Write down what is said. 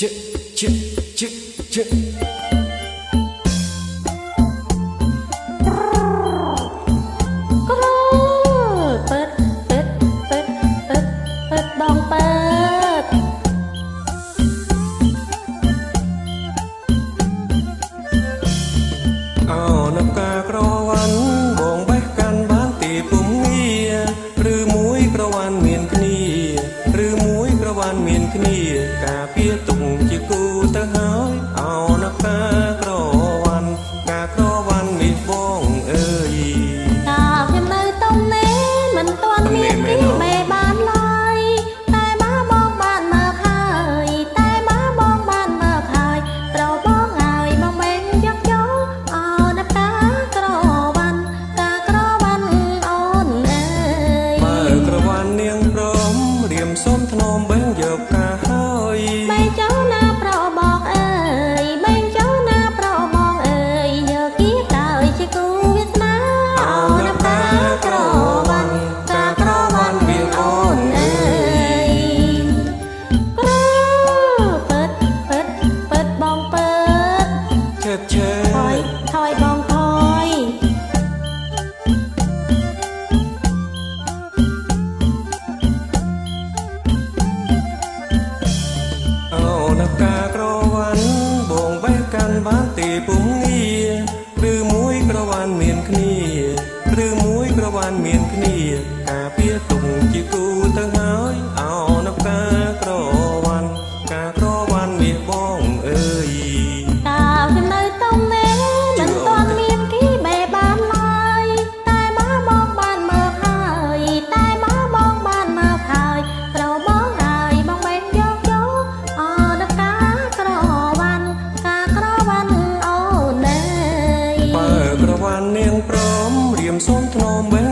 ជិជិជិជិក្រវ៉ាន់បងបេះកាន់បានទីពុំងារឬមួយក្រវ៉ាន់មានគ្នាឬមួយក្រវ៉ាន់មានគ្នាការពារទុកជាគូទៅហើយអោនកាក្រវ៉ាន់ការក្រវ៉ាន់នេះបងអើយតាខ្ញុំនៅទំនេរមិនទាន់មានទីមេបានឡើយតែមកបងបានមកហើយតែមកបងបានមកហើយប្របងហើយបងមិនយកចូលអោនកាក្រវ៉ាន់ការក្រវ៉ាន់អូនអើយបើក្រវ៉ាន់នាងព្រមរៀមសុំធ្នមបេះយកការហើយបែងចូលណាប្របងអើយបែងចូលណាប្របងអើយយកគៀតើជាគូវាសនាអូនកាក្រវ៉ាន់ការក្រវ៉ាន់មានអូនអើយក្រពិតបងពិតឆេតឆេថយបងថយអូនកាក្រវ៉ាន់បងបេះកាន់បានទីពុំងារឬមួយក្រវ៉ាន់មានគ្នាឬមួយក្រវ៉ាន់មានគ្នាការពារទុកជាគូទៅហើយអោនកាក្រវ៉ាន់ការក្រវ៉ាន់មាសបងអើយតាខ្ញុំនៅទំនេរមិនទាន់មានគីបេបានឡើយតែមកបងបានមកហើយតែមកបងបានមកហើយប្របងហើយបងមិនយកចូលអនកាក្រវ៉ាន់ការក្រវ៉ាន់អូនអើយបើក្រវ៉ាន់នាងព្រមរៀមសូមធ្នមបេះ